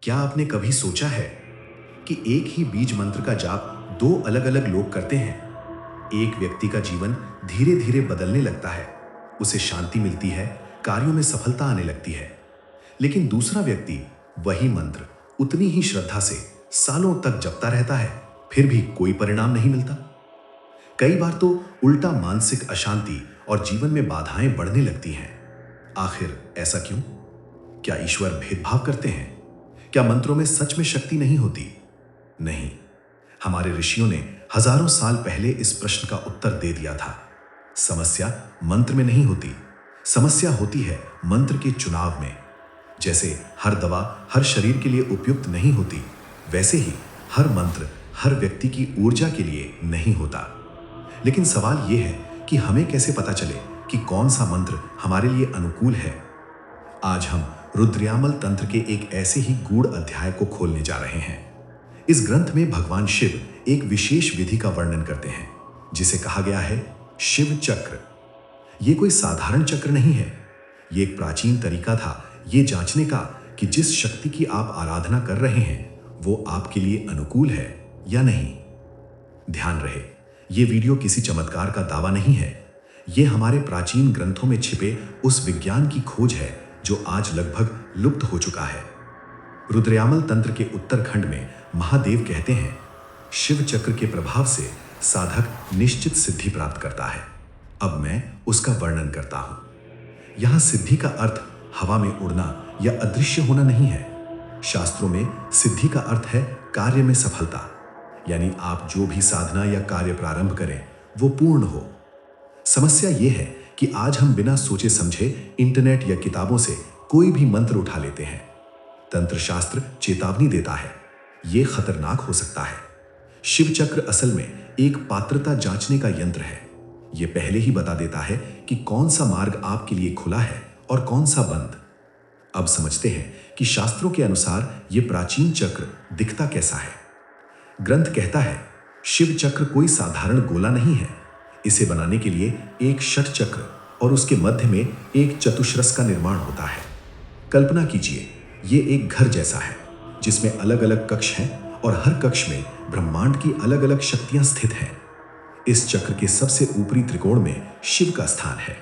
क्या आपने कभी सोचा है कि एक ही बीज मंत्र का जाप दो अलग अलग लोग करते हैं? एक व्यक्ति का जीवन धीरे धीरे बदलने लगता है, उसे शांति मिलती है, कार्यों में सफलता आने लगती है। लेकिन दूसरा व्यक्ति वही मंत्र उतनी ही श्रद्धा से सालों तक जपता रहता है, फिर भी कोई परिणाम नहीं मिलता। कई बार तो उल्टा मानसिक अशांति और जीवन में बाधाएं बढ़ने लगती हैं। आखिर ऐसा क्यों? क्या ईश्वर भेदभाव करते हैं? क्या मंत्रों में सच में शक्ति नहीं होती? नहीं, हमारे ऋषियों ने हजारों साल पहले इस प्रश्न का उत्तर दे दिया था। समस्या मंत्र में नहीं होती, समस्या होती है मंत्र के चुनाव में। जैसे हर दवा हर शरीर के लिए उपयुक्त नहीं होती, वैसे ही हर मंत्र हर व्यक्ति की ऊर्जा के लिए नहीं होता। लेकिन सवाल यह है कि हमें कैसे पता चले कि कौन सा मंत्र हमारे लिए अनुकूल है। आज हम रुद्रयामल तंत्र के एक ऐसे ही गूढ़ अध्याय को खोलने जा रहे हैं। इस ग्रंथ में भगवान शिव एक विशेष विधि का वर्णन करते हैं, जिसे कहा गया है शिव चक्र। यह कोई साधारण चक्र नहीं है, यह एक प्राचीन तरीका था यह जांचने का कि जिस शक्ति की आप आराधना कर रहे हैं वो आपके लिए अनुकूल है या नहीं। ध्यान रहे, यह वीडियो किसी चमत्कार का दावा नहीं है, यह हमारे प्राचीन ग्रंथों में छिपे उस विज्ञान की खोज है जो आज लगभग लुप्त हो चुका है। रुद्रयामल तंत्र के उत्तरखंड में महादेव कहते हैं, शिव चक्र के प्रभाव से साधक निश्चित सिद्धि प्राप्त करता है। अब मैं उसका वर्णन करता हूं। यहां सिद्धि का अर्थ हवा में उड़ना या अदृश्य होना नहीं है। शास्त्रों में सिद्धि का अर्थ है कार्य में सफलता, यानी आप जो भी साधना या कार्य प्रारंभ करें वो पूर्ण हो। समस्या यह है कि आज हम बिना सोचे समझे इंटरनेट या किताबों से कोई भी मंत्र उठा लेते हैं। तंत्र शास्त्र चेतावनी देता है, यह खतरनाक हो सकता है। शिव चक्र असल में एक पात्रता जांचने का यंत्र है। यह पहले ही बता देता है कि कौन सा मार्ग आपके लिए खुला है और कौन सा बंद। अब समझते हैं कि शास्त्रों के अनुसार यह प्राचीन चक्र दिखता कैसा है। ग्रंथ कहता है, शिव चक्र कोई साधारण गोला नहीं है। इसे बनाने के लिए एक षट चक्र और उसके मध्य में एक चतुश्रस का निर्माण होता है। कल्पना कीजिए, यह एक घर जैसा है जिसमें अलग अलग कक्ष हैं और हर कक्ष में ब्रह्मांड की अलग अलग शक्तियां स्थित हैं। इस चक्र के सबसे ऊपरी त्रिकोण में शिव का स्थान है।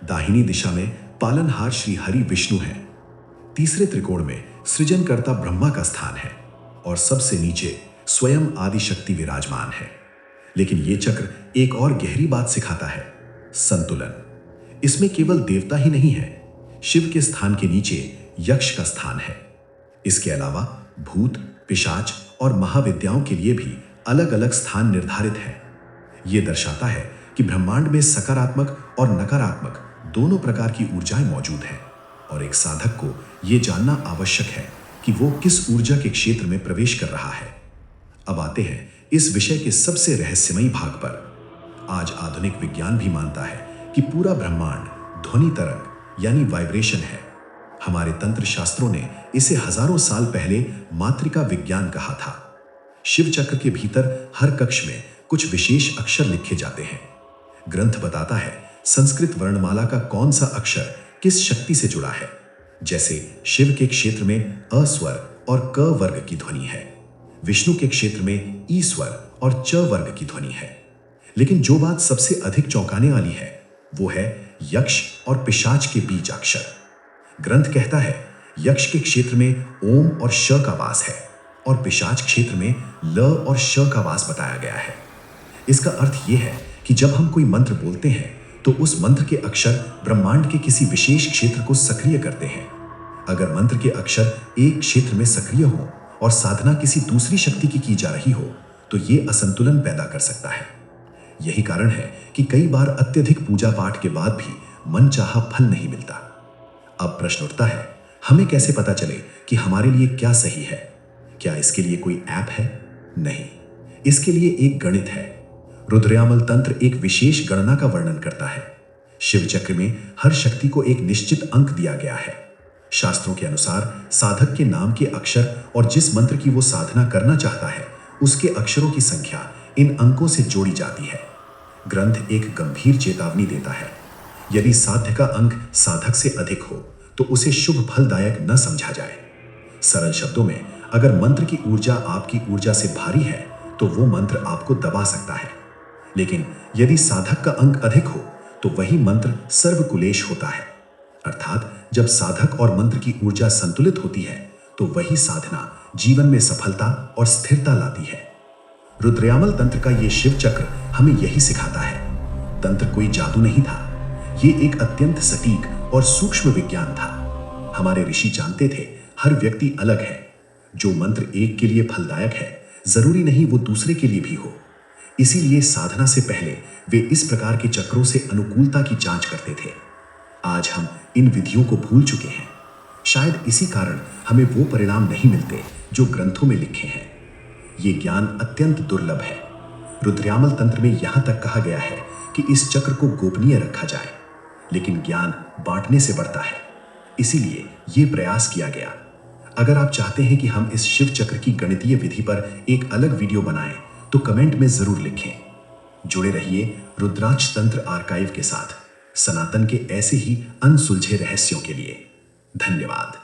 दाहिनी दिशा में पालनहार श्री हरि विष्णु है। तीसरे त्रिकोण में सृजनकर्ता ब्रह्मा का स्थान है और सबसे नीचे स्वयं आदि शक्ति विराजमान है। लेकिन यह चक्र एक और गहरी बात सिखाता है, संतुलन। इसमें केवल देवता ही नहीं है, शिव के स्थान के नीचे यक्ष का स्थान है। इसके अलावा भूत, पिशाच और महाविद्याओं के लिए भी अलग अलग स्थान निर्धारित है। यह दर्शाता है कि ब्रह्मांड में सकारात्मक और नकारात्मक दोनों प्रकार की ऊर्जाएं मौजूद हैं और एक साधक को यह जानना आवश्यक है कि वो किस ऊर्जा के क्षेत्र में प्रवेश कर रहा है। अब आते हैं इस विषय के सबसे रहस्यमयी भाग पर। आज आधुनिक विज्ञान भी मानता है कि पूरा ब्रह्मांड ध्वनि तरंग यानी वाइब्रेशन है। हमारे तंत्र शास्त्रों ने इसे हजारों साल पहले मातृका विज्ञान कहा था। शिव चक्र के भीतर हर कक्ष में कुछ विशेष अक्षर लिखे जाते हैं। ग्रंथ बताता है संस्कृत वर्णमाला का कौन सा अक्षर किस शक्ति से जुड़ा है। जैसे शिव के क्षेत्र में अ स्वर और क वर्ग की ध्वनि है, विष्णु के क्षेत्र में ई स्वर और च वर्ग की ध्वनि है। लेकिन जो बात सबसे अधिक चौंकाने वाली है वो है यक्ष और पिशाच के बीच अक्षर। ग्रंथ कहता है यक्ष के क्षेत्र में ओम और श का वास है और पिशाच क्षेत्र में ल और श का वास बताया गया है। इसका अर्थ यह है कि जब हम कोई मंत्र बोलते हैं तो उस मंत्र के अक्षर ब्रह्मांड के किसी विशेष क्षेत्र को सक्रिय करते हैं। अगर मंत्र के अक्षर एक क्षेत्र में सक्रिय हो और साधना किसी दूसरी शक्ति की जा रही हो तो यह असंतुलन पैदा कर सकता है। यही कारण है कि कई बार अत्यधिक पूजा पाठ के बाद भी मनचाहा फल नहीं मिलता। अब प्रश्न उठता है, हमें कैसे पता चले कि हमारे लिए क्या सही है? क्या इसके लिए कोई ऐप है? नहीं, इसके लिए एक गणित है। रुद्रयामल तंत्र एक विशेष गणना का वर्णन करता है। शिव चक्र में हर शक्ति को एक निश्चित अंक दिया गया है। शास्त्रों के अनुसार साधक के नाम के अक्षर और जिस मंत्र की वो साधना करना चाहता है उसके अक्षरों की संख्या इन अंकों से जोड़ी जाती है। ग्रंथ एक गंभीर चेतावनी देता है, यदि साध्य का अंक साधक से अधिक हो तो उसे शुभ फलदायक न समझा जाए। सरल शब्दों में, अगर मंत्र की ऊर्जा आपकी ऊर्जा से भारी है तो वो मंत्र आपको दबा सकता है, लेकिन यदि साधक का अंक अधिक हो तो वही मंत्र सर्वकुलेश होता है। अर्थात जब साधक और मंत्र की ऊर्जा संतुलित होती है तो वही साधना जीवन में सफलता और स्थिरता लाती है। रुद्रयामल तंत्र का ये शिव चक्र हमें यही सिखाता है। तंत्र कोई जादू नहीं था, ये एक अत्यंत सटीक और सूक्ष्म विज्ञान था। हमारे ऋषि जानते थे हर व्यक्ति अलग है। जो मंत्र एक के लिए फलदायक है जरूरी नहीं वो दूसरे के लिए भी हो। इसीलिए साधना से पहले वे इस प्रकार के चक्रों से अनुकूलता की जांच करते थे। आज हम इन विधियों को भूल चुके हैं। शायद इसी कारण हमें वो परिणाम नहीं मिलते जो ग्रंथों में लिखे हैं। ये ज्ञान अत्यंत दुर्लभ है। रुद्रयामल तंत्र में यहां तक कहा गया है कि इस चक्र को गोपनीय रखा जाए, लेकिन ज्ञान बांटने से बढ़ता है, इसीलिए ये प्रयास किया गया। अगर आप चाहते हैं कि हम इस शिव चक्र की गणितीय विधि पर एक अलग वीडियो बनाएं तो कमेंट में जरूर लिखें। जुड़े रहिए रुद्राक्ष तंत्र आर्काइव के साथ सनातन के ऐसे ही अनसुलझे रहस्यों के लिए। धन्यवाद।